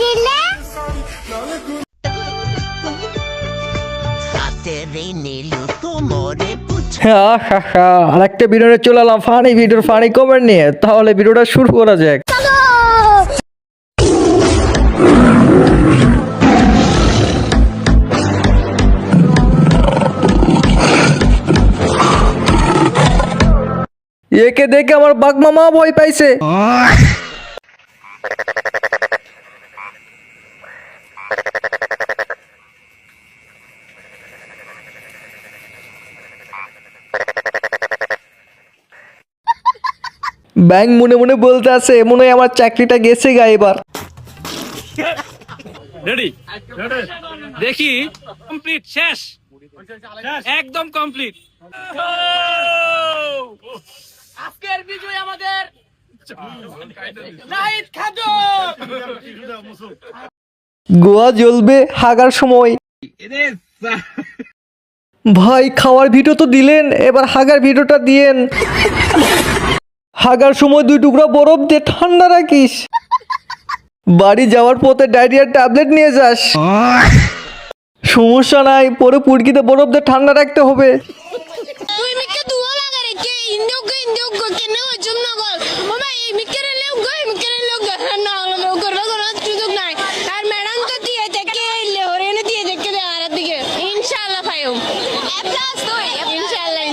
দিলে আর একটা ভিডিওতে চলে এলাম ফানি ভিডিওর ফানি কমেন্ট নিয়ে। তাহলে ভিডিওটা শুরু করা যাক। একে দেখে আমার বাঘ মামা ভয় পাইছে। ব্যাং মনে মনে বলতে আছে মনে হয় আমার চাকরিটা গেছে গা এবার। রেডি দেখি কমপ্লিট শেষ একদম কমপ্লিট। আজকের বিজয় আমাদের নাহিদ খাদক। গোয়া জ্বলবে হাগার সময়। ভাই খাওয়ার ভিডিও তো দিলেন, এবার হাগার ভিডিওটা দিয়েন। হাগার সময় 2 টুকরা বরফ দিয়ে ঠান্ডা রাখিস। বাড়ি যাওয়ার পথে ডায়রিয়ার ট্যাবলেট নিয়ে যাস। সমস্যা নাই, পরে পুরকিতে বরফ দিয়ে ঠান্ডা রাখতে হবে। তুই মিকে দুয়া লাগা রে কে ইন্দিও গো কেন জম না গো মামা এই মিকে রে লোক না হলো করো সুযোগ নাই। আর ম্যাডাম তো দিয়ে দেখে এলে ওরেনে দিয়ে দেখে দে আর দিকে ইনশাআল্লাহ পাইও প্লাস তো ইনশাআল্লাহ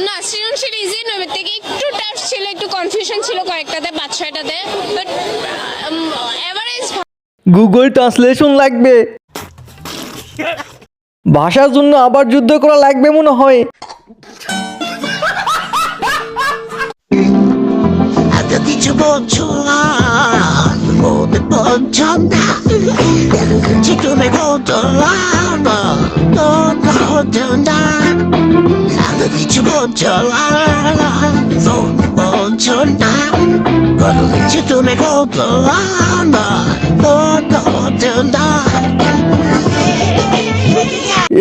না সৃজনশীল ইজি নবে থেকে একটু টাফ ছিল, একটু কনফিউশন ছিল কয়েকটাতে 5-6টাতে, বাট এভারেজ। গুগল ট্রান্সলেশন লাগবে, ভাষার জন্য আবার যুদ্ধ করা লাগবে মনে হয়।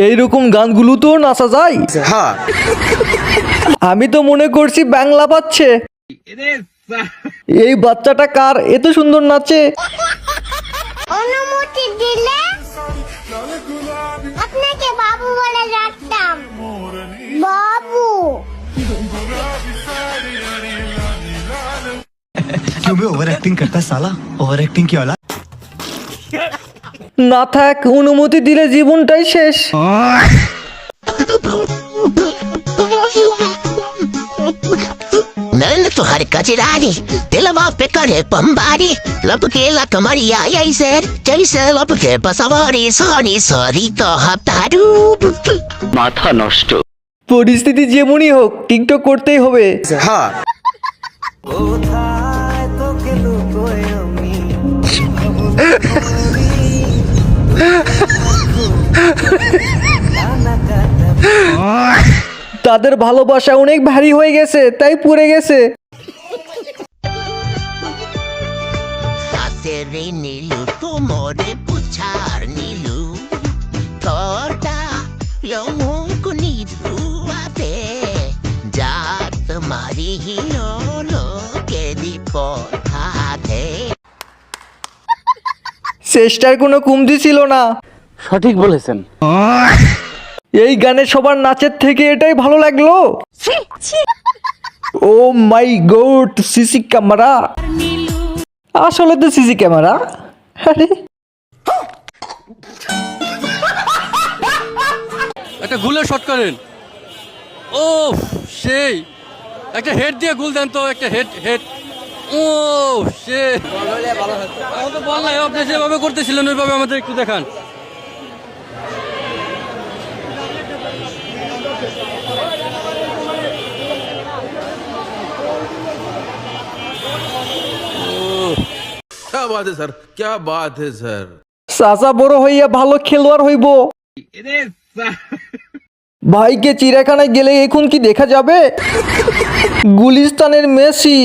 এইরকম গানগুলো তো নাচা যায়। আমি তো মনে করছি বাংলা পাচ্ছে। এই বাচ্চাটা কার এত সুন্দর নাচে? অনুমতি দিলে আপনাকে বাবু বলে ডাকতাম। বাবু क्यों भी ओवर एक्टिंग करता है साला, ओवर एक्टिंग की औलाद। না থাক, অনুমতি দিলে জীবনটাই শেষ। Nella tua carica girani, della mappa cane pambari, la perché la camaria Jaser la perché passavori soni to haptaru. মাথা নষ্ট। পরিস্থিতি যেমনই হোক টিকটক করতেই হবে। তাদের ভালোবাসা অনেক ভারী হয়ে গেছে, তাই পুড়ে গেছে। Atere nilu tumore puchar nilu, torta yomu kunidu ate, jat mari hilo ke dipotade. চেষ্টার কোনো কমতি ছিল না। সঠিক বলেছেন। এই গানে সবার নাচের থেকে এটাই ভালো লাগলো। ও মাই গড, সিসি ক্যামেরা। আসলে তো সিসি ক্যামেরা। আরে একটা গুলের শট করেন। ও সেই একটা হেড দিয়ে গুল দেন তো, একটা হেড। ও সে আমাদের বল নাই, আপনি যেভাবে করতেছিলেন ওইভাবে আমাদের একটু দেখান। क्या बात है सर, क्या बात है सर। চাচা বড় হইয়া ভালো খেলোয়াড় হইব। ভাইকে চিড়িয়াখানায় গেলে এখন কি দেখা যাবে? গুলিস্তানের মেসি,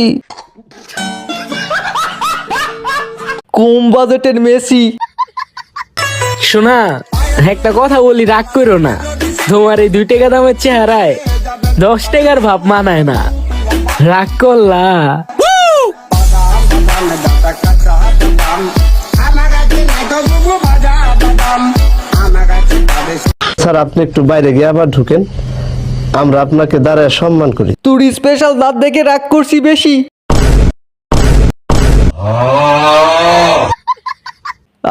কম বাজেটের মেসি। শোনা, একটা কথা বলি, রাগ করো না। তোমার এই 2 টাকা দামের চেহারায় 10 টাকার ভাব মানায় না। রাগ করলা। স্যার আপনি একটু বাইরে গিয়ে আবার ঢুকেন, আমরা আপনাকে দাঁড়ায় সম্মান করি। তোর স্পেশাল দাঁত দেখে রাগ করছি বেশি।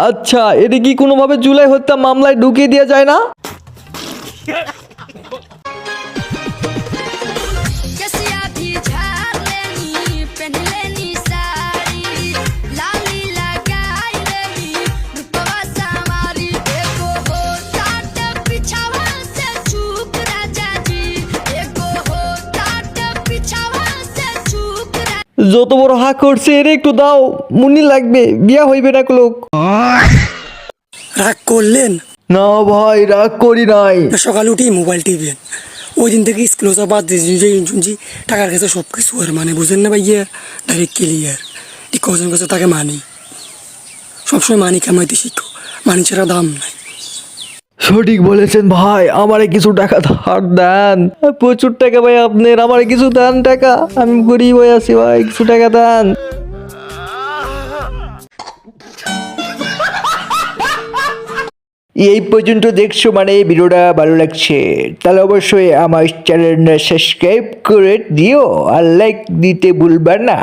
আচ্ছা, এটা কি কোনোভাবে জুলাই হত্যা মামলায় ঢুকিয়ে দেওয়া যায় না? कसिया भी झाड़ लेनी पहन लेनी साड़ी लाली लगाई लेनी रूपवा सामारी एको हो टाट पिछावा से चूक राजा जी एको हो टाट पिछावा से चूक যত বড় হাক করছে এর একটু দাও, মুনি লাগবে, বিয়া হইবে না লোক। রাগ করলেন না ভাই, রাগ করি নাই। সকালে উঠেই মোবাইল টিভেন, ওই দিন থেকে স্কুল বাদ দিয়ে টাকার কাছে সব কিছু আর মানে বুঝেন না ভাইয়া, ডাইরেক্ট ক্লিয়ার ঠিক কজন কাছে তাকে মানি, সবসময় মানি কামাইতে শিখো, মানি ছাড়া দাম নাই। সঠিক বলেছেন ভাই, আমারে কিছু টাকা ধার দেন। প্রচুর টাকা ভাই আপনার, আমারে কিছু দেন টাকা, আমি গরিব হয়ে আছি ভাই, কিছু টাকা দেন। এই পর্যন্ত দেখছো মানে এই ভিডিওটা ভালো লাগছে, তাহলে অবশ্যই আমার চ্যানেলটা সাবস্ক্রাইব করে দিও আর লাইক দিতে ভুলবা না।